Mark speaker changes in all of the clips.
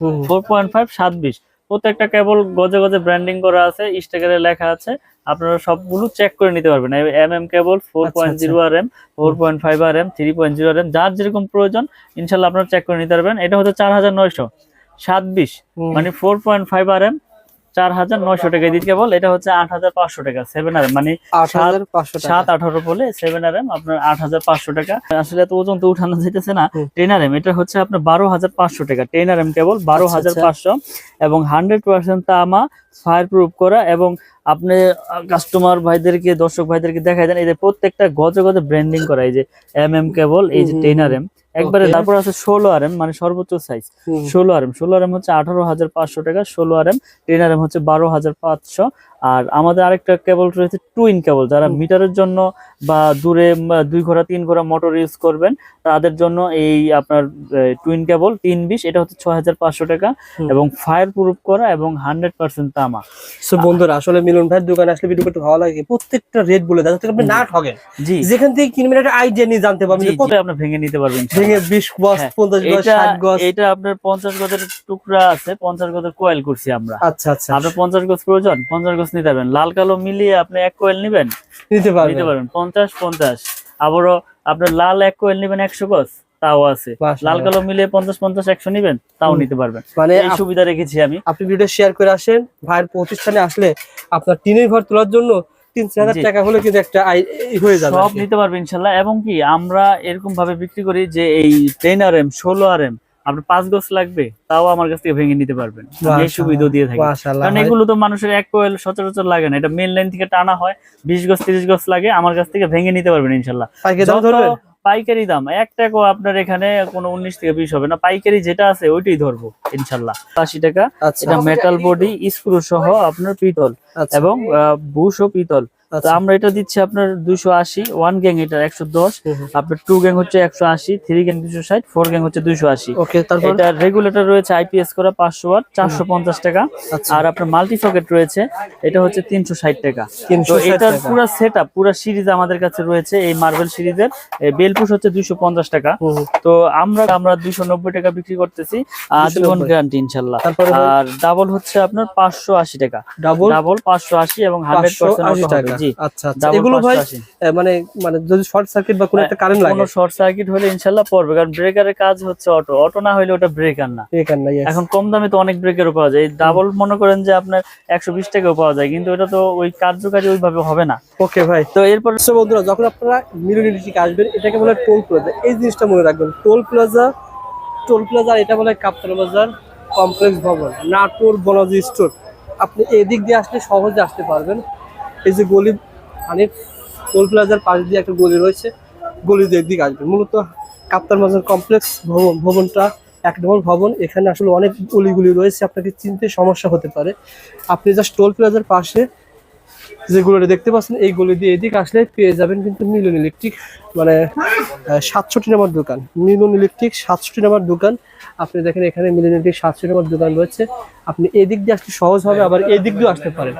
Speaker 1: 4.5 720 প্রত্যেকটা কেবল গজে গজে ব্র্যান্ডিং করা আছে, স্টিকারে লেখা আছে। আপনারা সবগুলো চেক করে নিতে পারবেন। কেবল 4.0 RM, 4.5 RM, 3.0 RM, যার যেরকম প্রয়োজন ইনশাল্লাহ আপনারা চেক করে নিতে পারবেন। এটা হচ্ছে 4927, মানে 4.5 RM 4900 টাকা দিতে কেবল। এটা হচ্ছে 8500 টাকা 7 RM, মানে 7-18 বলে 7 RM আপনার 8500 টাকা। আসলে এত ওজন তো উঠানো যাইতেছে না। 10 RM এটা হচ্ছে আপনার 12500 টাকা। 10 RM কেবল 12500 এবং 100% তামা, ফায়ার প্রুফ করা। এবং আপনি কাস্টমার ভাইদেরকে, দর্শক ভাইদেরকে দেখাই দেন, এই যে প্রত্যেকটা গজে গজে ব্র্যান্ডিং করা, এই যে কেবল, এই যে 10 RM একবারে। তারপর আছে 16 RM, মানে সর্বোচ্চ সাইজ 16 RM হচ্ছে 18500 টাকা 16 RM। 10 RM হচ্ছে 12500। আর আমাদের আরেকটা কেবল রয়েছে টুইন কেবল, যারা মিটারের জন্য বা দূরে 2 ঘোড়া 3 ঘোড়া মোটর ইউজ করবেন তাদের জন্য এই আপনার টুইন কেবল 320, এটা হচ্ছে 6500 টাকা এবং ফায়ার প্রুফ করা এবং 100% তামা।
Speaker 2: সো বন্ধুরা, আসলে মিলন ভাইয়ের দোকানে আসলে ভিডিও করতে ভালো লাগে, প্রত্যেকটা রেট বলে দেয় যাতে আপনি না ঠকেন।
Speaker 1: জি,
Speaker 2: যেখান থেকে কিনবেন একটা আইডিয়া নিয়ে জানতে পারবেন,
Speaker 1: কত আপনি ভেঙে নিতে পারবেন।
Speaker 2: ভেঙে 20 গজ 50 গজ 60 গজ।
Speaker 1: এটা আপনার 50 গজের টুকরা আছে, 50 গজের কয়েল করছি আমরা।
Speaker 2: আচ্ছা আচ্ছা,
Speaker 1: আপনার 50 গজ প্রয়োজন, 50 গজ নিতে পারবেন। লাল কালো মিলিয়ে আপনি এক কয়েল নেবেন, নিতে পারবেন 50-50। আবারও আপনার লাল এক কয়েল নেবেন 100 গজ, তাও আছে। লাল কালো মিলিয়ে 50-50-100 নিবেন, তাও নিতে পারবেন। মানে এই সুবিধা রেখেছি আমি।
Speaker 2: আপনি ভিডিও শেয়ার করে আসেন, ভাইয়ের প্রতিষ্ঠানে আসলে আপনার টিনের ঘর তোলার জন্য 3-4000 টাকা হলে কিন্তু একটা হয়ে যাবে,
Speaker 1: সব নিতে পারবেন ইনশাল্লাহ। এবং কি আমরা এরকম ভাবে বিক্রি করি যে এই 10 RM 16 RM আপনার 5 গজ লাগবে, তাও আমার কাছ থেকে ভেঙে নিতে পারবেন। এই সুবিধা দিয়ে থাকি, কারণ এগুলো তো মানুষের এক কোয়েল সচরাচর লাগে না। এটা মেন লাইন থেকে টানা হয়, 20 গজ 30 গজ লাগে, আমার কাছ থেকে ভেঙে নিতে পারবেন ইনশাল্লাহ। পাইকারি দাম 1 টাকাও আপনার এখানে কোনো 19 থেকে 20 হবে না। পাইকারি যেটা আছে ওইটাই ধরবো ইনশাল্লাহ। 80 টাকা। এটা মেটাল বডি, স্ক্রু সহ আপনার পিতল এবং বুশ ও পিতল। তো আমরা এটা দিচ্ছি আপনার 280। 1 গ্যাং এটা 110, আপনার 2 গ্যাং হচ্ছে 180, 3 গ্যাং 260, 4 গ্যাং হচ্ছে 280। এটা রেগুলেটর রয়েছে আইপিএস করা 500 ওয়াট, 450 টাকা। আর আপনার মাল্টি সকেট রয়েছে, এটা হচ্ছে 360 টাকা। তো এটার পুরো সেটআপ, পুরো সিরিজ আমাদের কাছে রয়েছে। এই মার্বেল সিরিজের বেলপুশ হচ্ছে 250 টাকা। তো আমরা 290 টাকা বিক্রি করতেছি, আজীবন গ্যারান্টি ইনশাআল্লাহ। আর ডাবল হচ্ছে আপনার 580 টাকা, ডাবল 580 এবং 100% টাকা। জি আচ্ছা আচ্ছা। এগুলো ভাই
Speaker 2: মানে যদি শর্ট সার্কিট বা কোনো একটা কারেন্ট লাগে,
Speaker 1: কোনো শর্ট সার্কিট হলে ইনশাআল্লাহ পড়বে, কারণ ব্রেকারের কাজ হচ্ছে অটো না হলে ওটা ব্রেকার না। এখন কম দামে তো অনেক ব্রেকারও পাওয়া যায়। ডাবল মনে করেন যে আপনার 120 টাকাও পাওয়া যায়, কিন্তু এটা তো ওই কার্যকারী ওইভাবে হবে না।
Speaker 2: ওকে ভাই, তো এরপর বন্ধুরা, যখন আপনারা মিলন ইলেকট্রিক আসবেন, এটাকে বলে টোল প্লাজা। এই জিনিসটা মনে রাখবেন, টোল প্লাজা। এটা বলে কাপ্তান বাজার কমপ্লেক্স ভবন, নাটোর বনাজি স্টোর। আপনি এদিক দিয়ে আসলে সহজে আসতে পারবেন। এই যে গলি, মানে টোল প্লাজার পাশ দিয়ে একটা গলি রয়েছে, গলি দিয়ে একদিকে আসবেন। মূলত কাপ্তান বাজার কমপ্লেক্স ভবনটা 1 নম্বর ভবন। এখানে আসলে অনেক গলিগুলি রয়েছে, আপনাকে চিনতে সমস্যা হতে পারে। আপনি জাস্ট টোল প্লাজার পাশে যেগুলো দেখতে পাচ্ছেন, এই গলি দিয়ে এদিকে আসলে পেয়ে যাবেন কিন্তু মিলন ইলেকট্রিক, মানে 67 নম্বর দোকান। মিলন ইলেকট্রিক 67 নম্বর দোকান। আপনি দেখেন এখানে মিলন ইলেকট্রিক 67 নম্বর দোকান রয়েছে। আপনি এদিক দিয়ে আসতে সহজ হবে, আবার এদিক দিয়ে আসতে পারেন,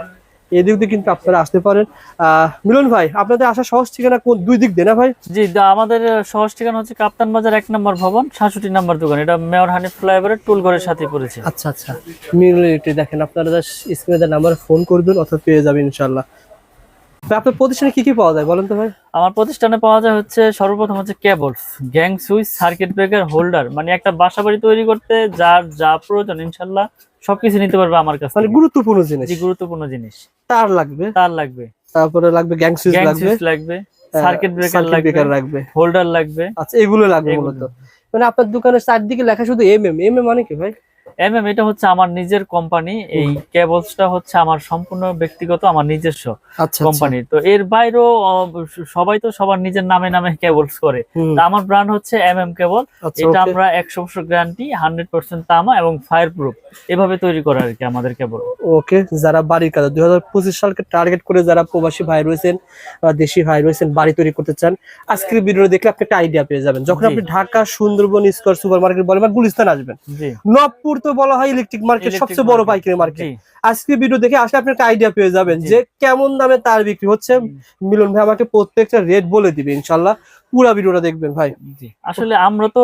Speaker 2: এদিক দিয়ে কিন্তু আপনারা আসতে পারেন। মিলন ভাই, আপনাদের আসা সহজ ঠিকানা কোন দুই দিক দিয়ে না ভাই?
Speaker 1: জি, আমাদের সহজ ঠিকানা হচ্ছে কাপ্তান বাজার 1 নম্বর ভবন, 67 নম্বর দোকান। এটা মেয়র হানিফ ফ্লাইওভারের টুল ঘরের সাথে পড়েছে।
Speaker 2: আচ্ছা আচ্ছা। মিলন ইলেকট্রিক দেখেন, আপনারা স্ক্রিনে দেওয়া নাম্বারে ফোন করবেন অথবা পেয়ে যাবেন ইনশাআল্লাহ। আপনার প্রতিষ্ঠানে কি কি পাওয়া যায় বলেন তো ভাই?
Speaker 1: আমার প্রতিষ্ঠানে পাওয়া যায় হচ্ছে সর্বপ্রথম হচ্ছে cables, gang switch, circuit breaker, holder, মানে একটা বাসাবাড়ি তৈরি করতে যার যা প্রয়োজন ইনশাআল্লাহ সবকিছু নিতে পারবে আমার কাছে।
Speaker 2: মানে গুরুত্বপূর্ণ জিনিস।
Speaker 1: জি, গুরুত্বপূর্ণ জিনিস।
Speaker 2: তার
Speaker 1: লাগবে,
Speaker 2: তারপরে লাগবে গ্যাং সুইচ
Speaker 1: লাগবে, সার্কিট ব্রেকার লাগবে, হোল্ডার লাগবে।
Speaker 2: আচ্ছা, এগুলো লাগবে মূলত। মানে আপনার দোকানের চারদিকে লেখা শুধু এমএম মানে কি ভাই?
Speaker 1: এটা হচ্ছে আমার নিজের কোম্পানি। এই কেবলসটা হচ্ছে আমার সম্পূর্ণ ব্যক্তিগত, আমার নিজস্ব কোম্পানি। তো এর বাইরেও সবাই তো সবার নিজের নামে নামে কেবলস করে। আমার ব্র্যান্ড হচ্ছে কেবল। এটা আমরা 100% গ্যারান্টি, 100% তামা এবং ফায়ার প্রুফ, এভাবে তৈরি করা আর কি আমাদের কেবল।
Speaker 2: ওকে, যারা বাড়ির কাজ 2025 সালকে টার্গেট করে যারা প্রবাসী ভাই রয়েছেন বা দেশি ভাই রয়েছেন, বাড়ি তৈরি করতে চান, আজকের ভিডিও দেখলে আপনি একটা আইডিয়া পেয়ে যাবেন। যখন আপনি Dhaka Sundarban square super market বলেন বা গুলিস্তান আসবেন, নবপুর তো বলা হয় ইলেকট্রিক মার্কেট সবচেয়ে বড় পাইকারি মার্কেট।
Speaker 1: জি
Speaker 2: আজকে ভিডিও দেখে আসলে আপনি একটা আইডিয়া পেয়ে যাবেন
Speaker 1: জি।
Speaker 2: যে কেমন দামে তার বিক্রি হচ্ছে। মিলন ভাই আমাকে প্রত্যেকটা রেট বলে দিবে ইনশাল্লাহ, পুরো ভিডিওটা দেখবেন ভাই।
Speaker 1: জি আসলে আমরা তো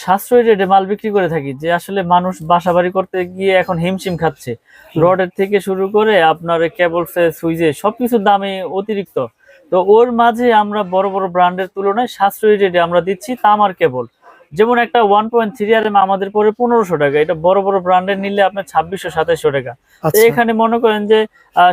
Speaker 1: সাশ্রয়ী রেটে মাল বিক্রি করে থাকি, যে আসলে মানুষ বাসাবাড়ি করতে গিয়ে এখন হিমশিম খাচ্ছে। রডের থেকে শুরু করে আপনার কেবলসে সুইচে সবকিছুর দামে অতিরিক্ত। তো ওর মাঝে আমরা বড় বড় ব্র্যান্ডের তুলনায় সাশ্রয়ী রেটে আমরা দিচ্ছি তামার কেবল। যেমন একটা 1.3 RM আমাদের পরে 1500 টাকা, এটা বড় বড় ব্র্যান্ডের নিলে আপনার 2600-2700 টাকা। তো
Speaker 2: আচ্ছা,
Speaker 1: এখানে মনে করেন যে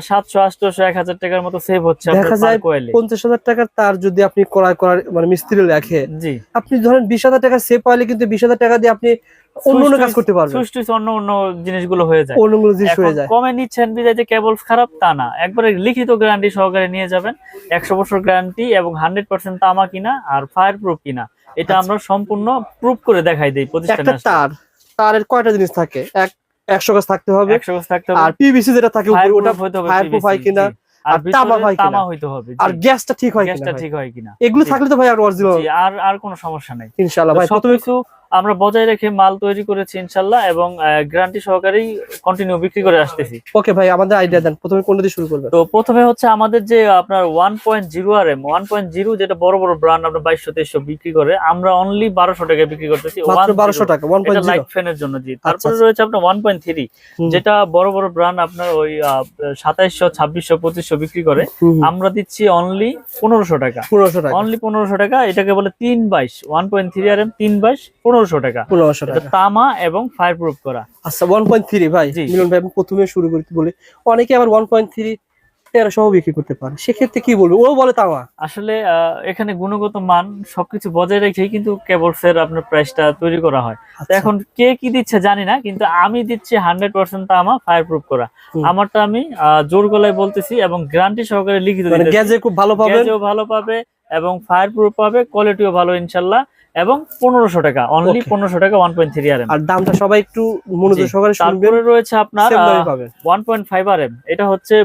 Speaker 1: 700, 800, 1000 টাকার মতো সেভ হচ্ছে
Speaker 2: দেখা
Speaker 1: আপনার
Speaker 2: যায়
Speaker 1: পার কয়েলে।
Speaker 2: 50,000 টাকার তার যদি আপনি ক্রয় করার মানে মিস্ত্রি রাখে,
Speaker 1: জি
Speaker 2: আপনি ধরেন 20,000 টাকা সেভ পাইলে কিন্তু 20,000 টাকা দিয়ে আপনি অন্য কাজ করতে পারবেন,
Speaker 1: সুইচ অন্য অন্য জিনিসগুলো হয়ে যায়।
Speaker 2: অন্য জিনিস হয়ে যায়।
Speaker 1: কমে নিচ্ছেন বিধায় যে কেবল খারাপ তা না, একবারে লিখিত গ্যারান্টি সহকারে নিয়ে যাবেন। 100 বছর গ্যারান্টি এবং 100% তামা কিনা আর ফায়ার প্রুফ কিনা, এটা আমরা সম্পূর্ণ প্রুফ করে দেখাই দেই প্রতিষ্ঠানে
Speaker 2: একটা তারের কয়টা জিনিস থাকে? 100 গজ থাকতে হবে,
Speaker 1: 100 গজ থাকতে হবে,
Speaker 2: আর পিভিসি যেটা থাকে উপরে ওটা ফায়ার প্রুফ হয় কিনা,
Speaker 1: আর
Speaker 2: তামা হয় কিনা,
Speaker 1: তামা হইতে হবে,
Speaker 2: আর গ্যাসটা ঠিক হয় কিনা,
Speaker 1: গ্যাসটা ঠিক হয় কিনা,
Speaker 2: এগুলো থাকলে তো ভাই আর অরিজিনাল।
Speaker 1: জি আর কোনো সমস্যা নাই
Speaker 2: ইনশাআল্লাহ ভাই। প্রথমে
Speaker 1: সবকিছু আমরা বজায় রেখে মাল তৈরি করেছি ইনশাআল্লাহ, এবং গ্যারান্টি সহকারেই কন্টিনিউ বিক্রি করে আসতেছি।
Speaker 2: ওকে ভাই, আমাদের আইডিয়া দেন, প্রথমে কোনটা দিয়ে শুরু করবেন?
Speaker 1: তো প্রথমে হচ্ছে আমাদের যে আপনার 1.0 RM 1.0, যেটা বড় বড় ব্র্যান্ড আপনার 2200-2300 বিক্রি করে, আমরা অনলি 1200 টাকায় বিক্রি করতেছি।
Speaker 2: মাত্র 1200 টাকা 1.0
Speaker 1: লাইট ফ্যানের জন্য। জি তারপরে রয়েছে আপনার 1.3, যেটা বড় বড় ব্র্যান্ড আপনার ওই 2700, 2600, 2500 বিক্রি করে, আমরা দিচ্ছি অনলি 1500 টাকা।
Speaker 2: 1500 টাকা,
Speaker 1: অনলি 1500 টাকা। এটাকে বলে 322 1.3 RM 322 1500 টাকা।
Speaker 2: 1500 টাকা
Speaker 1: তামা এবং ফায়ার প্রুফ করা।
Speaker 2: আচ্ছা 1.3 ভাই। মিলন ভাই, আমি প্রথমে শুরু করতে বলি, অনেকে আবার 1.3 1300 বিক্রি করতে পারে, সেক্ষেত্রে কি বলবো? ও বলে তামা।
Speaker 1: আসলে এখানে গুণগত মান সবকিছু বজায় রেখেই কিন্তু কেবলসের আপনার প্রাইসটা তৈরি করা হয়। তো এখন কে কি দিচ্ছে জানি না, কিন্তু আমি দিচ্ছি 100% তামা ফায়ার প্রুফ করা। আমারটা আমি জোর গলায় বলতেছি এবং গ্যারান্টি সহকারে লিখিত
Speaker 2: মানে
Speaker 1: দিতেছি।
Speaker 2: গ্যাজে খুব ভালো পাবেন,
Speaker 1: গ্যাজও ভালো পাবে এবং ফায়ার প্রুফ পাবে, কোয়ালিটিও ভালো ইনশাআল্লাহ। এবং 1500 টাকা, অনলি 1500 টাকা 1.3 RM।
Speaker 2: আর দামটা সবাই একটু মনোযোগ সহকারে শুনবেন।
Speaker 1: তারপরে রয়েছে আপনার
Speaker 2: সেম দামে পাবেন
Speaker 1: 1.5 RM, এটা হচ্ছে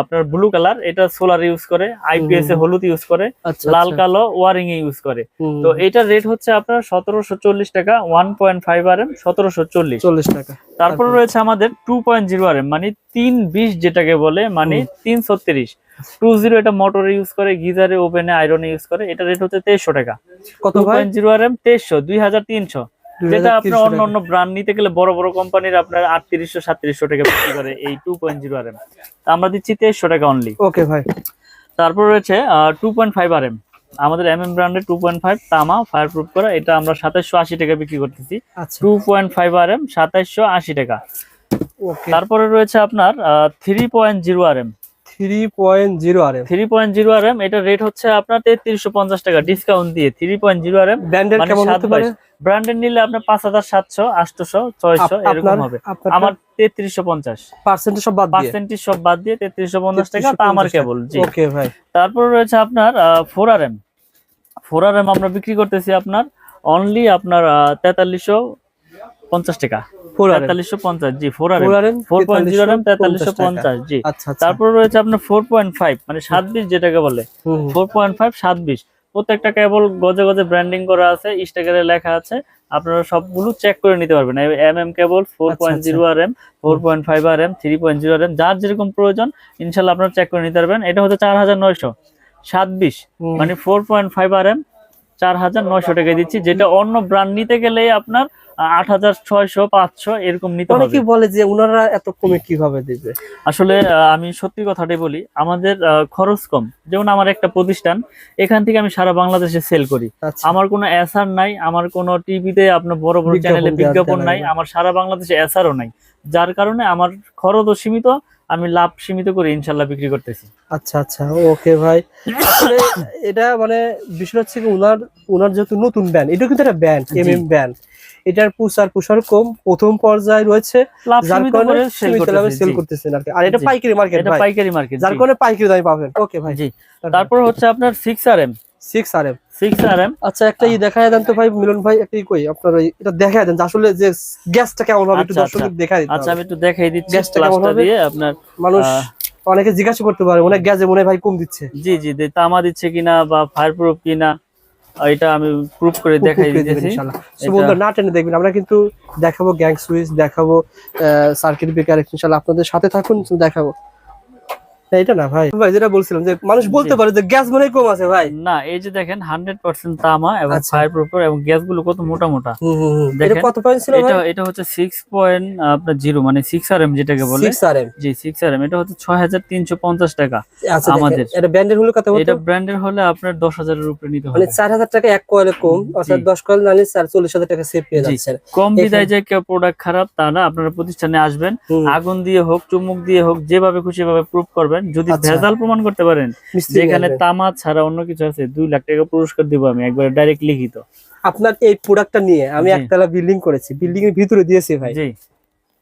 Speaker 1: আপনার ব্লু কালার, এটা সোলার ইউজ করে, আইপিএস এ হলুদ ইউজ করে, লাল কালো ওয়ারিং এ ইউজ করে। তো এটার রেট হচ্ছে আপনার 1740 টাকা। 1.5 RM 1740
Speaker 2: টাকা।
Speaker 1: তারপরে রয়েছে আমাদের 2.0 RM, মানে 320 যেটাকে বলে, মানে 336 20, এটা মোটরে ইউজ করে, গিজারে, ওভেনে, আয়রনে ইউজ করে। এটা রেট হচ্ছে 2300 টাকা।
Speaker 2: কত ভাই?
Speaker 1: 2.0 RM 2300, 2300, যেটা আপনার অন্য অন্য ব্র্যান্ড নিতে গেলে বড় বড় কোম্পানির আপনার 3800-3700 টাকা বিক্রি করে এই 2.0 RM। আমরা দিচ্ছি 2300 টাকা অনলি।
Speaker 2: ওকে ভাই।
Speaker 1: তারপর রয়েছে 2.5 RM, আমাদের ব্র্যান্ডের 2.5 তামা ফায়ার প্রুফ করা, এটা আমরা 2780 টাকা বিক্রি করতেছি। 2.5 RM 2780 টাকা। তারপরে রয়েছে আপনার 3.0 RM 3.0 RM, এটা রেট হচ্ছে আপনার 3350 টাকা ডিসকাউন্ট দিয়ে। 3.0 RM
Speaker 2: ব্র্যান্ডের কেমন হতে পারে?
Speaker 1: ব্র্যান্ডের নিলে আপনার 5700, 800, 600 এরকম হবে। আমার 3350,
Speaker 2: পার্সেন্টেজ সব বাদ দিয়ে,
Speaker 1: পার্সেন্টেজ সব বাদ দিয়ে 3350 টাকা তা আমার কেবল। জি
Speaker 2: ওকে ভাই।
Speaker 1: তারপর রয়েছে আপনার 4 RM 4 RM আমরা বিক্রি করতেছি আপনার অনলি আপনার 4350 টাকা। 4350, জি 4 RM 4.0 RM 4350, জি। তারপর রয়েছে আপনার 4.5, মানে 720 যেটাকে বলে, 4.5 720। প্রত্যেকটা কেবল গজে গজে ব্র্যান্ডিং করা আছে, স্টিকারে লেখা আছে, আপনারা সবগুলো চেক করে নিতে পারবেন। কেবল 4.0 RM 4.5 RM 3.0 RM, যার যেরকম প্রয়োজন ইনশাআল্লাহ আপনারা চেক করে নিতে পারবেন। এটা হচ্ছে 4927, মানে 4.5 RM 4900 টাকায় দিচ্ছি, যেটা অন্য ব্র্যান্ড নিতে গেলে আপনার 8600, 500 এরকম নিতে হবে।
Speaker 2: অনেকেই বলে যে ওনারা এত কমে কিভাবে দিবে।
Speaker 1: আসলে আমি সত্যি কথাটাই বলি, আমাদের খরচ কম। যেমন আমার একটা প্রতিষ্ঠান, এখান থেকে আমি সারা বাংলাদেশে সেল করি। আমার কোনো এসআর নাই, আমার কোনো টিভিতে আপনার বড় বড় চ্যানেলে বিজ্ঞাপন নাই, আমার সারা বাংলাদেশে এসআরও নাই, যার কারণে আমার খরচও সীমিত, আমি লাভ সীমিত করে ইনশাআল্লাহ বিক্রি করতেছি।
Speaker 2: আচ্ছা আচ্ছা, ওকে ভাই। আসলে এটা মানে বিষয় হচ্ছে কি, ওনার যেহেতু নতুন ব্র্যান্ড, এটা কিন্তু একটা ব্র্যান্ড, ব্র্যান্ড, এটার প্রসার কম, প্রথম পর্যায়ে রয়েছে, যার কারণে সেল করতেছেন আর কি। আর এটা পাইকারি মার্কেট,
Speaker 1: এটা পাইকারি মার্কেট,
Speaker 2: যার কারণে পাইকারি দামে পাবেন। ওকে ভাই, জি।
Speaker 1: তারপর হচ্ছে আপনার 6 RM 6 RM।
Speaker 2: আচ্ছা, একটা দেখায় দেন তো ভাই মিলন ভাই, একটা কই আপনার এটা দেখায় দেন আসলে যে গ্যাসটা কেমন হবে, একটু দর্শকদের দেখায় দিতে।
Speaker 1: আচ্ছা আমি একটু দেখাই দিচ্ছি গ্যাসটা কেমন হবে দিয়ে। আপনার
Speaker 2: মানুষ অনেকে জিজ্ঞাসা করতে পারে, অনেক গ্যাসে মনে হয় ভাই কম দিচ্ছে।
Speaker 1: জি জি, তামা দিচ্ছে কিনা বা ফায়ার প্রুফ কিনা। এটা আমি প্রুফ করে দেখাই দিতেছি।
Speaker 2: বন্ধুরা না টেনে দেখবেন, আমরা কিন্তু দেখাবো গ্যাং সুইচ, দেখাবো সার্কিট ব্রেকার, ইনশাআল্লাহ আপনাদের সাথে থাকুন, দেখাবো। এটা না ভাই, ভাই যেটা বলছিলাম যে মানুষ বলতে পারে যে গ্যাস মনে কম আছে ভাই,
Speaker 1: না এই যে দেখেন 100% তামা এবং ফায়ার প্রুফ এবং গ্যাস গুলো কত মোটা মোটা।
Speaker 2: এটা কত পয়েন্ট ছিল ভাই?
Speaker 1: এটা হচ্ছে 6.0 মানে 6RM যেটাকে বলে
Speaker 2: 6RM।
Speaker 1: জি 6RM, এটা হচ্ছে 6350 টাকা।
Speaker 2: আচ্ছা
Speaker 1: আমাদের
Speaker 2: এটা ব্র্যান্ডের হলো কত?
Speaker 1: এটা ব্র্যান্ডের হলে আপনার 10,000 এর উপরে নিতে হবে,
Speaker 2: মানে 4000 টাকা এক কয়েলে কম, অর্থাৎ 10 কয়েল নিলে 40,000 টাকা সেভ পেয়ে যাচ্ছেন।
Speaker 1: কম বিদায় যে কেউ প্রোডাক্ট খারাপ তা না, আপনারা প্রতিষ্ঠানে আসবেন, আগুন দিয়ে হোক চুম্বক দিয়ে হোক যেভাবে খুশি ভাবে প্রুফ করবেন, যদি ভেজাল প্রমাণ করতে পারেন যেখানে তামা ছাড়া অন্য কিছু আছে 2 লাখ টাকা পুরস্কার দিব আমি একবার ডাইরেক্ট লিখিত।
Speaker 2: আপনার এই প্রোডাক্টটা নিয়ে আমি একতলা বিল্ডিং করেছি, বিল্ডিং এর ভিতরে দিয়েছি ভাই,
Speaker 1: জি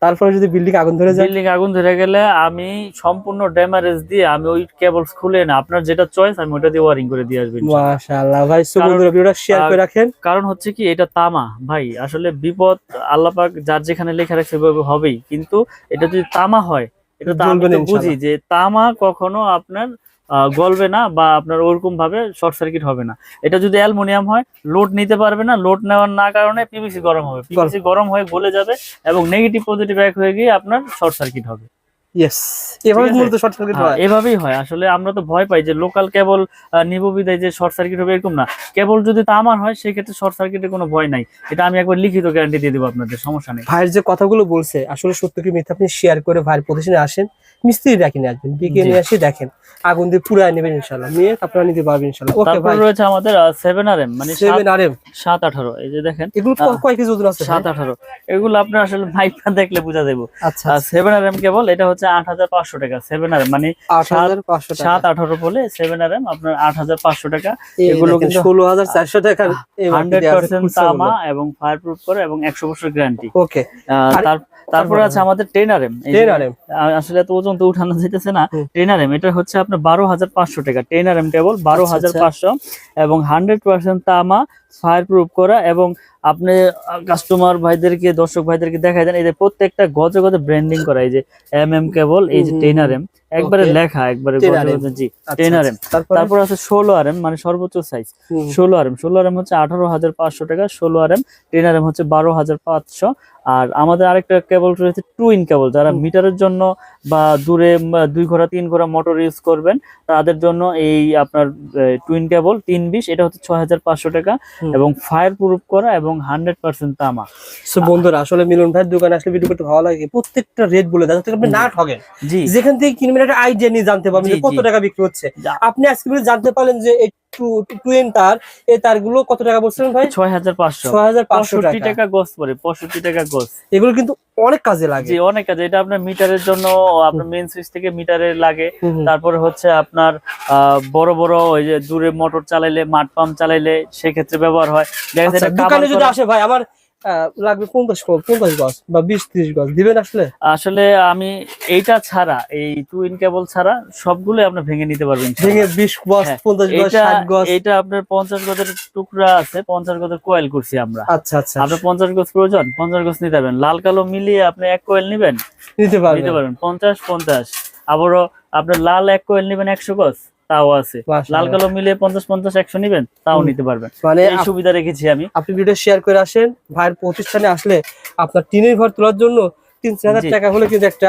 Speaker 2: তারপরে যদি বিল্ডিং আগুন ধরে যায়,
Speaker 1: বিল্ডিং আগুন ধরে গেলে আমি সম্পূর্ণ ড্যামারেজ দিয়ে আমি ওই কেবলস খুলে না, আপনার যেটা চয়েস আমি ওটা দিয়ে ওয়্যারিং করে দিয়ে আসবেন।
Speaker 2: মাশাআল্লাহ ভাই, সুবহানাল্লাহ, ভিডিওটা শেয়ার করে রাখেন।
Speaker 1: কারণ হচ্ছে কি এটা তামা ভাই, আসলে বিপদ আল্লাহ পাক যার যেখানে লেখা রাখছে সেভাবে হবেই, কিন্তু এটা যদি তামা হয় এটা তো আমি তো বুঝি যে তামা কখনো আপনার গলবে না বা আপনার ওরকম ভাবে শর্ট সার্কিট হবে না। এটা যদি অ্যালুমিনিয়াম হয় লোড নিতে পারবে না, লোড নেওয়ার না কারণে পিভিসি গরম হবে, পিভিসি গরম হয়ে গলে যাবে এবং নেগেটিভ পজিটিভ এক হয়ে গিয়ে আপনার শর্ট সার্কিট হবে।
Speaker 2: ইয়েস, এভাবে মূলত শর্ট সার্কিট হয়,
Speaker 1: এভাবেই হয়। আসলে আমরা তো ভয় পাই যে লোকাল কেবল নিব বিদায় যে শর্ট সার্কিট হবে, এরকম না। কেবল যদি তামার হয় সেই ক্ষেত্রে শর্ট সার্কিটের কোনো ভয় নাই, এটা আমি একবার লিখিত গ্যারান্টি দিয়ে দেবো আপনাদের, সমস্যা নেই।
Speaker 2: ভাইয়ের যে কথাগুলো বলছে আসলে সত্য কি মিথ্যা আপনি শেয়ার করে ভাইয়ের প্রতিষ্ঠানে আসেন, মিস্ত্রি ডাকি নিয়ে আসবেন, ডেকে নিয়ে আসি দেখেন আগুন দিয়ে পুরাই নেবেন ইনশাআল্লাহ, নিয়ে আপনারা নিতে পারবেন ইনশাআল্লাহ। ওকে ভাই,
Speaker 1: রয়েছে আমাদের 7RM মানে
Speaker 2: 7RM
Speaker 1: 718, এই যে দেখেন
Speaker 2: এগুলো কয় কেজি ওজন আছে?
Speaker 1: 718, এগুলো আপনার আসলে মাইপটা দেখলে বোঝা যাবে।
Speaker 2: আচ্ছা
Speaker 1: 7RM কেবল এটা হচ্ছে 8500 টাকা, 7RM মানে
Speaker 2: 8500 টাকা,
Speaker 1: 718 বলে 7RM আপনার 8500 টাকা। এগুলো কিন্তু
Speaker 2: 16400 টাকা,
Speaker 1: 100% তামা এবং ফায়ার প্রুফ করে এবং 100 বছর গ্যারান্টি।
Speaker 2: ওকে,
Speaker 1: তারপরে আছে আমাদের 10RM, আসলে এত ওজন তো উঠানো যাইতেছে না। 10RM এটা হচ্ছে আপনার 12500 টাকা, 10RM কেবল 12500 এবং 100% তামা ফায়ার প্রুফ করা। এবং আপনি কাস্টমার ভাইদেরকে দর্শক ভাইদেরকে দেখাই দেন, এই যে প্রত্যেকটা গজে গজে ব্র্যান্ডিং করা, এই যে MM কেবল, এই যে 10RM একবারে লেখা, একবারে গজে গজে। জি 10RM। তারপর আছে 16RM মানে সর্বোচ্চ সাইজ 16RM হচ্ছে 18500 টাকা 16RM, 10RM হচ্ছে 12500। আর আমাদের আরেকটা কেবল রয়েছে টুইন কেবল, যারা মিটারের জন্য বা দূরে 2 ঘোড়া 3 ঘোড়া মোটর ইউজ করবেন তাদের জন্য এই আপনার টুইন কেবল 320, এটা হচ্ছে 6500 টাকা এবং ফায়ার প্রুফ করা এবং 100% তামা।
Speaker 2: সো বন্ধুরা আসলে মিলন ভাইয়ের দোকানে আসলে ভিডিও করতে ভালো লাগে, প্রত্যেকটা রেট বলে দেয় যাতে আপনি না ঠকেন,
Speaker 1: জি
Speaker 2: যেখান থেকে কিনবেন একটা আইডিয়া নিয়ে জানতে পারবেন যে কত টাকা বিক্রি হচ্ছে। আপনি আজকে জানতে পারলেন যে টুইন তার, এই তারগুলো কত টাকা বলছিলেন ভাই? 6500
Speaker 1: টাকা গজ পড়ে, 65 টাকা গজ।
Speaker 2: এগুলো কিন্তু অনেক কাজে লাগে,
Speaker 1: জি অনেক কাজে। এটা আপনার মিটারের জন্য, আপনার মেইন সুইচ থেকে মিটারে লাগে। তারপরে হচ্ছে আপনার বড় বড় ওই যে দূরে মোটর চালাইলে, মাঠ পাম্প চালাইলে সেক্ষেত্রে ব্যবহার হয়।
Speaker 2: দোকানে যদি আসে ভাই আমার লাগবে 50 গজ বা 20-30 গজ দিবেন আসলে
Speaker 1: আমি এইটা ছাড়া, এই টুইন কেবল ছাড়া সবগুলো আপনি ভেঙে নিতে পারবেন,
Speaker 2: ভেঙে 20 গজ 50 গজ 60 গজ।
Speaker 1: এটা আপনার 50 গজের টুকরা আছে, 50 গজের কয়েল করছি আমরা।
Speaker 2: আচ্ছা আচ্ছা,
Speaker 1: আপনার 50 গজ প্রয়োজন 50 গজ নিতে পারবেন, লাল কালো মিলিয়ে আপনি এক কয়েল নিবেন
Speaker 2: নিতে পারবেন
Speaker 1: 50 আবারও আপনার লাল এক কয়েল নিবেন 100 গজ তাও আছে, লাল কালো মিলিয়ে 50-100 নিবেন তাও নিতে পারবেন। মানে এই সুবিধা রেখেছি আমি।
Speaker 2: আপনি ভিডিও শেয়ার করে আসেন, ভাইয়ের প্রতিষ্ঠানে আসলে আপনার টিনের ঘর তোলার জন্য 3-4000 টাকা হলে কিন্তু একটা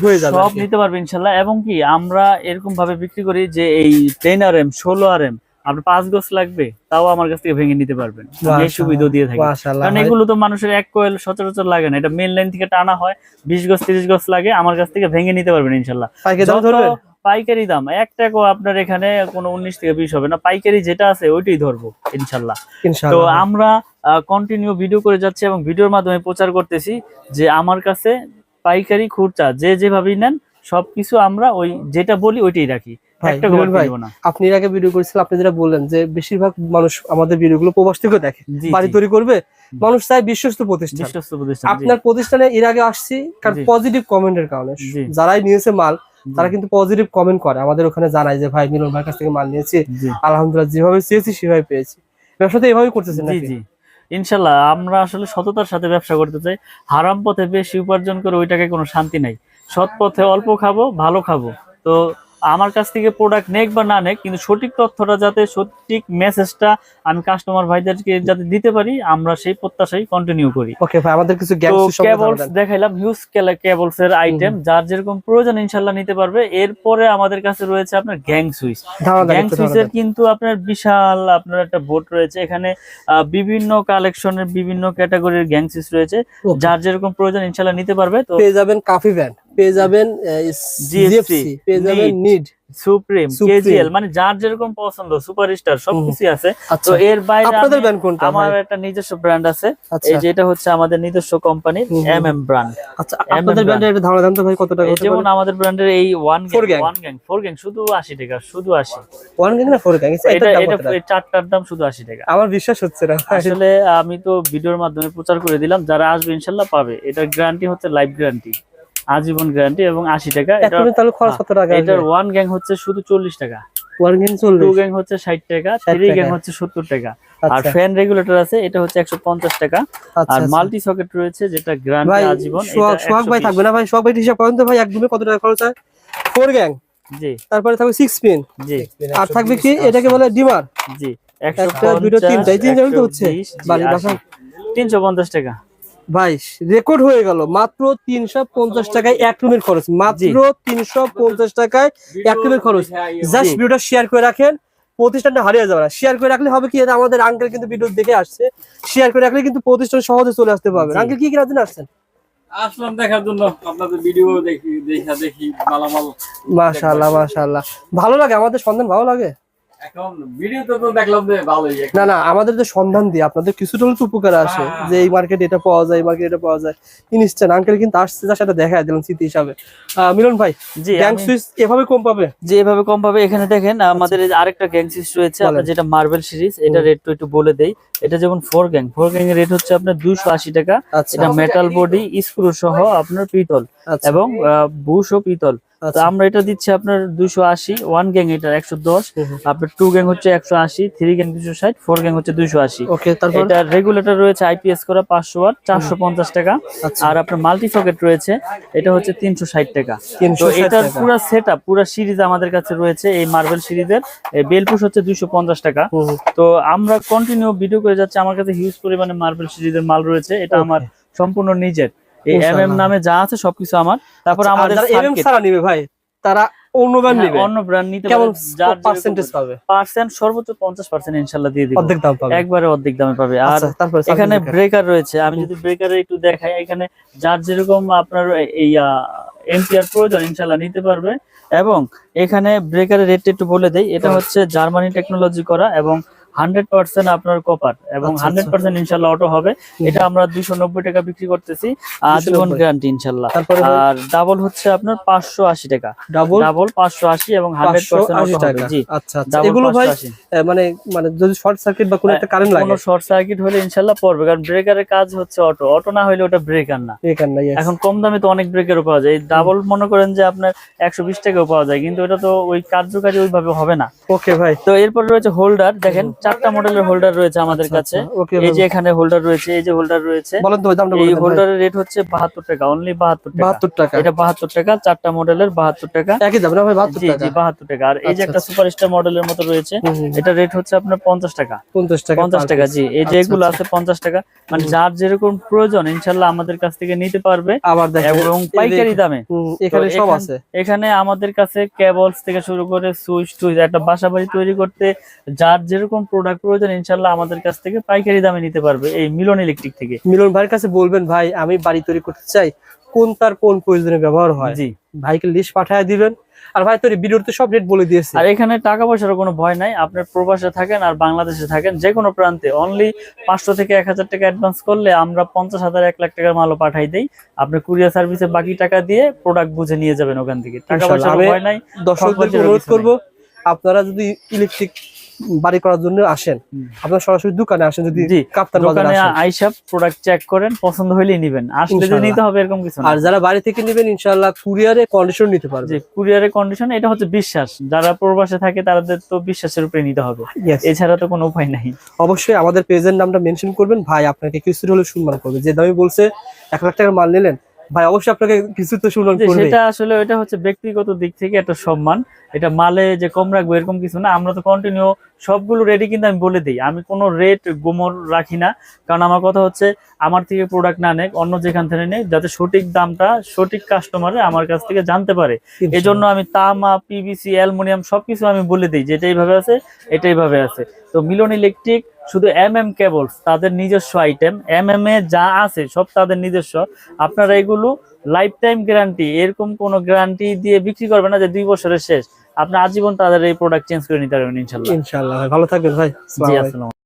Speaker 2: হয়ে যাবে,
Speaker 1: সব নিতে পারবেন ইনশাআল্লাহ। এবং কি আমরা এরকম ভাবে বিক্রি করি যে এই 10RM 16RM আপনার 5 গজ লাগবে তাও আমার কাছ থেকে ভেঙে নিতে পারবেন, এই সুবিধা দিয়ে থাকি। কারণ এগুলো তো মানুষের এক কোয়েল সচরাচর লাগে না, এটা মেইন লাইন থেকে টানা হয়, 20 গজ 30 গজ লাগে, আমার কাছ থেকে ভেঙে নিতে পারবেন ইনশাআল্লাহ। পাইকারি দাম 1 টাকাও আপনার এখানে কোনো 19 থেকে 20 হবে না, পাইকারি যেটা আছে ওইটাই ধরবো ইনশাআল্লাহ। তো আমরা কন্টিনিউ ভিডিও করে যাচ্ছি এবং ভিডিওর মাধ্যমে প্রচার করতেছি যে আমার কাছে পাইকারি খুচরা যে যেভাবেই নেন সবকিছু আমরা ওই যেটা বলি ওইটাই রাখি।
Speaker 2: আপনি এর আগে ভিডিও করেছিলেন, আপনি যেটা বললেন যে বেশিরভাগ মানুষ আমাদের ভিডিওগুলো প্রবাস থেকে দেখে, বাড়ি তৈরি করবে, মানুষ চায় বিশ্বস্ত প্রতিষ্ঠান। আপনার প্রতিষ্ঠানে এর আগে আসছি কারণ পজিটিভ কমেন্টের কারণে, যারাই নিয়েছে মাল তারা কিন্তু পজিটিভ কমেন্ট করে, আমাদের ওখানে জানায় যে ভাই মিলন ভাইয়ের কাছ থেকে মাল নিয়েছি, আলহামদুলিল্লাহ যেভাবে চেয়েছি সেভাবে পেয়েছি। ব্যবসাতে এভাবেই করতেছেন নাকি?
Speaker 1: ইনশাল্লাহ আমরা আসলে সততার সাথে ব্যবসা করতে চাই। হারাম পথে বেশি উপার্জন করে ওইটাকে কোনো শান্তি নাই, সৎ পথে অল্প খাবো ভালো খাবো। তো আমার কাছ থেকে প্রোডাক্ট নেক বা না নেক, কিন্তু সঠিক তথ্যটা যাতে, সঠিক মেসেজটা আমি কাস্টমার ভাইদেরকে যাতে দিতে পারি, আমরা সেই প্রত্যাশাই কন্টিনিউ করি।
Speaker 2: ওকে ভাই, আমাদের কিছু
Speaker 1: তো
Speaker 2: গ্যাং সুইচ
Speaker 1: কেবলস দেখাইলাম, হিউজ কেবলস এর আইটেম, যার যেরকম প্রয়োজন ইনশাল্লাহ নিতে পারবে। এরপরে আমাদের কাছে রয়েছে আপনার গ্যাং সুইচ। গ্যাং সুইচের কিন্তু আপনার বিশাল আপনার একটা বোর্ড রয়েছে এখানে, বিভিন্ন কালেকশনের বিভিন্ন ক্যাটাগরির গ্যাং সুইচ রয়েছে, যার যেরকম প্রয়োজন ইনশাল্লাহ নিতে পারবে। তো
Speaker 2: পেয়ে যাবেন কাফি ভ্যান, পেয়ে যাবেন জিএফসি, পেয়ে যাবেন নিড,
Speaker 1: সুপ্রিম, কেজিএল, মানে যার যেরকম পছন্দ, সুপারস্টার সবকিছু আছে। তো এর বাইরে
Speaker 2: আপনাদের ব্র্যান্ড কোনটা?
Speaker 1: আমার একটা নিজস্ব ব্র্যান্ড আছে, এই যেটা হচ্ছে আমাদের নিজস্ব কোম্পানির এমএম ব্র্যান্ড।
Speaker 2: আচ্ছা, আপনাদের ব্র্যান্ডের একটা ধারণা দেন তো ভাই, কত টাকা?
Speaker 1: যেমন আমাদের ব্র্যান্ডের এই ওয়ান গ্যাং শুধু 80 টাকা, শুধু 80।
Speaker 2: ওয়ান গ্যাং না ফোর গ্যাং?
Speaker 1: এটা চারটার দাম শুধু 80 টাকা।
Speaker 2: আমার বিশ্বাস হচ্ছে না
Speaker 1: আসলে, আমি তো ভিডিওর মাধ্যমে প্রচার করে দিলাম, যারা আসবে ইনশাল্লাহ পাবে। এটার গ্যারান্টি হচ্ছে লাইফ গ্যারান্টি, আজীবন গ্যারান্টি, এবং 80 টাকা।
Speaker 2: তাহলে খরচ কত টাকা?
Speaker 1: এটার ওয়ান গ্যাং হচ্ছে শুধু 40 টাকা,
Speaker 2: ওয়ান গ্যাং 40,
Speaker 1: টু গ্যাং হচ্ছে 60 টাকা, থ্রি গ্যাং হচ্ছে 70 টাকা, আর ফ্যান রেগুলেটর আছে, এটা হচ্ছে 150 টাকা। আর মাল্টি সকেট রয়েছে, যেটা গ্যারান্টি আজীবন।
Speaker 2: সোহাগ ভাই থাকবে না ভাই? সোহাগ ভাই হিসাব করেন তো ভাই, একদমই কত টাকা খরচ হয়? ফোর গ্যাং,
Speaker 1: জি।
Speaker 2: তারপরে থাকবে 6 পিন,
Speaker 1: জি।
Speaker 2: আর থাকবে কি এটাকে বলে ডিমার,
Speaker 1: জি।
Speaker 2: একটা, দুটো, তিনটা, এই তিনটা তো হচ্ছে
Speaker 1: 350 টাকা।
Speaker 2: ভাই রেকর্ড হয়ে গেল, মাত্র 350 টাকায় এক রুমের খরচ, মাত্র 350 টাকায় এক রুমের খরচ। জাস্ট ভিডিওটা শেয়ার করে রাখেন, প্রতিষ্ঠানটা হারিয়ে যাবে না। শেয়ার করে রাখলে হবে কি, এটা আমাদের আঙ্কেল কিন্তু ভিডিও দেখে আসছে, শেয়ার করে রাখলে কিন্তু প্রতিষ্ঠান সহজে চলে আসতে পারবে। আঙ্কেল কি কিনার জন্য আসছেন?
Speaker 3: আসলাম দেখার জন্য, আপনাদের ভিডিও দেখি মালামাল।
Speaker 2: মাশাআল্লাহ মাশাআল্লাহ, ভালো লাগে আমাদের সন্ধান, ভালো লাগে।
Speaker 3: এখন ভিডিওতে তো দেখলাম যে ভালোই।
Speaker 2: না না, আমাদের যে সন্ধান দিয়ে আপনাদের কিছুটা হলে তো উপকার আসে, যে এই মার্কেটে এটা পাওয়া যায়, এই মার্কেটে এটা পাওয়া যায়। ইনস্ট্যান্ট আঙ্কেল কিন্তু আসছে, যা সেটা দেখা দিলাম স্মৃতি হিসাবে। মিলন ভাই,
Speaker 1: জি,
Speaker 2: গ্যাং সুইচ এভাবে কম পাবে?
Speaker 1: যে এভাবে কম পাবে। এখানে দেখেন আমাদের আরেকটা গ্যাং সুইচ রয়েছে, আপনার যেটা মার্বেল সিরিজ, এটা রেট তো একটু বলে দেই। এটা যেমন ফোর গ্যাং এর রেট হচ্ছে আপনার 280 টাকা। এটা মেটাল বডি, স্ক্রু সহ আপনার পিতল, এবং বুশ ও পিতল। তো আমরা এটা দিচ্ছি আপনার 280। ওয়ান গ্যাং এটা 110, আপনার টু গ্যাং হচ্ছে 180, থ্রি গ্যাং 260, ফোর গ্যাং হচ্ছে 280।
Speaker 2: ওকে, তারপর
Speaker 1: এটা রেগুলেটর রয়েছে আইপিএস করা 500 ওয়াট, 450 টাকা। আর আপনার মাল্টি সকেট রয়েছে, এটা হচ্ছে 360 টাকা। তো এটার পুরো সেটআপ, পুরো সিরিজ আমাদের কাছে রয়েছে। এই মার্বেল সিরিজের বেল পুশ হচ্ছে 250 টাকা। তো আমরা কন্টিনিউ ভিডিও করে যাচ্ছি, আমার কাছে হিউজ পরিমাণে মার্বেল সিরিজের মাল রয়েছে। এটা আমার সম্পূর্ণ নিজের, এই এমএম নামে যা আছে সবকিছু আমার। তারপর আমাদের
Speaker 2: এমএম ছাড়া নিবে ভাই, তারা অন্য ব্র্যান্ড নিবে,
Speaker 1: অন্য ব্র্যান্ড নিতে
Speaker 2: কেমন
Speaker 1: যার
Speaker 2: পার্সেন্টেজ পাবে?
Speaker 1: পার্সেন্ট সর্বোচ্চ 50% ইনশাআল্লাহ দিয়ে দিব,
Speaker 2: অর্ধেক দাম পাবে,
Speaker 1: একবারে অর্ধেক দামে পাবে। আর
Speaker 2: তারপর
Speaker 1: এখানে ব্রেকার রয়েছে, আমি যদি ব্রেকারে একটু দেখাই, এখানে যার যেরকম আপনার এই এম্পিয়ার প্রয়োজন ইনশাআল্লাহ নিতে পারবে। এবং এখানে ব্রেকারের রেটটা একটু বলে দেই, এটা হচ্ছে জার্মানি টেকনোলজি করা, এবং 100% আপনার কপার, এবং 100% ইনশাআল্লাহ অটো হবে। এটা আমরা 290 টাকা বিক্রি করতেছি, আজীবন গ্যারান্টি ইনশাআল্লাহ। আর ডাবল হচ্ছে আপনার 580 টাকা, ডাবল 580 এবং 100% অটো হবে। জি,
Speaker 2: আচ্ছা আচ্ছা, এগুলো ভাই মানে যদি শর্ট সার্কিট বা কোনো একটা কারেন্ট লাগে,
Speaker 1: কোনো শর্ট সার্কিট হলে ইনশাআল্লাহ পড়বে, কারণ ব্রেকারের কাজ হচ্ছে অটো না হলে ওটা ব্রেকার না। এখন কম দামে তো অনেক ব্রেকারও পাওয়া যায়, ডাবল মনে করেন যে আপনার 120 টাকাও পাওয়া যায়, কিন্তু এটা তো ওই কার্যকারী ওইভাবে হবে না।
Speaker 2: ওকে ভাই,
Speaker 1: তো এরপর রয়েছে হোল্ডার, দেখেন 4টা মডেলের হোল্ডার রয়েছে আমাদের কাছে। এই যে এখানে হোল্ডার রয়েছে, এই যে হোল্ডার রয়েছে, এই হোল্ডারের রেট হচ্ছে 72 টাকা, অনলি 72 টাকা। এটা 72 টাকা, 4টা মডেলের 72 টাকা,
Speaker 2: একই দাম না ভাই? 72 টাকা,
Speaker 1: জি 72 টাকা। আর এই যে একটা সুপারস্টার মডেলের মতো রয়েছে, এটা রেট হচ্ছে আপনার 50 টাকা, 50 টাকা। জি, এই যে এগুলো আছে 50 টাকা। মানে যার যেরকম প্রয়োজন ইনশাআল্লাহ আমাদের কাছ থেকে নিতে পারবে, এবং পাইকারি দামে।
Speaker 2: এখানে সব আছে।
Speaker 1: এখানে আমাদের কাছে কেবলস থেকে শুরু করে সুইচ টুইচ, একটা বাসাবাড়ি তৈরি করতে যার যেরকম প্রোডাক্ট প্রয়োজন ইনশাআল্লাহ আমাদের কাছ থেকে পাইকারি দামে নিতে পারবে এই মিলন ইলেকট্রিক থেকে।
Speaker 2: মিলন ভাইয়ের কাছে বলবেন, ভাই আমি বাড়ি তৈরি করতে চাই, কোন তার কোন প্রয়োজনে ব্যবহার হয়,
Speaker 1: জি
Speaker 2: ভাইকে লিস্ট পাঠিয়ে দিবেন। আর ভাই তোর ভিডিওতে সব রেট বলে দিয়েছে।
Speaker 1: আর এখানে টাকা পয়সার কোনো ভয় নাই, আপনার প্রবাসে থাকেন আর বাংলাদেশে থাকেন, যে কোনো প্রান্তে অনলি 500 থেকে 1000 টাকা অ্যাডভান্স করলে আমরা 50,000 1 লাখ টাকার মালও পাঠাই দেই। আপনি কুরিয়ার সার্ভিসে বাকি টাকা দিয়ে প্রোডাক্ট বুঝে নিয়ে যাবেন ওখান থেকে, টাকা পয়সার ভয় নাই।
Speaker 2: দর্শকদেরকে অনুরোধ করবো, আপনারা যদি ইলেকট্রিক বাড়ি করার জন্য আসেন, আপনারা সরাসরি দোকানে আসেন, যদি কাপ্তান
Speaker 1: দোকানে আইসা প্রোডাক্ট চেক করেন, পছন্দ হইলেই নেবেন, আসলে যে নিতে হবে এরকম কিছু না।
Speaker 2: আর যারা বাড়ি থেকে নেবেন ইনশাআল্লাহ কুরিয়ারে কন্ডিশন নিতে পারবে।
Speaker 1: জি, কুরিয়ারে কন্ডিশন, এটা হচ্ছে বিশ্বাস। যারা প্রবাসে থাকে তাদের তো বিশ্বাসের উপরে নিতে হবে, এছাড়া তো কোনো উপায় নাই।
Speaker 2: অবশ্যই আমাদের পেজের নামটা মেনশন করবেন, ভাই আপনাকে কিছু হলে সম্মান করবে। যে দামে বলছে 1 লাখ টাকার মাল নিলেন, ভাই অবশ্যই আপনাকে কিছু তো শুনলাম
Speaker 1: যে
Speaker 2: করবে।
Speaker 1: সেটা আসলে ওইটা হচ্ছে ব্যক্তিগত দিক থেকে একটা সম্মান, এটা মালে যে কম রাখবো এরকম কিছু না, আমরা তো কন্টিনিউ সবগুলো রেডি কিন্তু আমি বলে দিই, আমি কোনো রেট গোমর রাখি না, কারণ আমার কথা হচ্ছে আমার থেকে প্রোডাক্ট না নেক অন্য যেখান থেকে নেই, যাতে সঠিক দামটা সঠিক কাস্টমারে আমার কাছ থেকে জানতে পারে। এই জন্য আমি তামা, পিভিসি, অ্যালুমিনিয়াম সবকিছু আমি বলে দিই যে এটা এইভাবে আছে, এটা এইভাবে আছে। তো মিলন ইলেকট্রিক শুধু কেবলস তাদের নিজস্ব আইটেম, এ যা আছে সব তাদের নিজস্ব। আপনারা এগুলো লাইফ টাইম গ্যারান্টি, এরকম কোনো গ্যারান্টি দিয়ে বিক্রি করবে না যে 2 বছরের শেষ, আপনি আজীবন তাদের এই প্রোডাক্ট চেঞ্জ করে নিতে পারবেন ইনশাল্লাহ।
Speaker 2: ইনশাআল্লাহ ভাই, ভালো থাকবেন ভাই।
Speaker 1: জি,
Speaker 2: আসসালামু আলাইকুম।
Speaker 1: আসসালাম।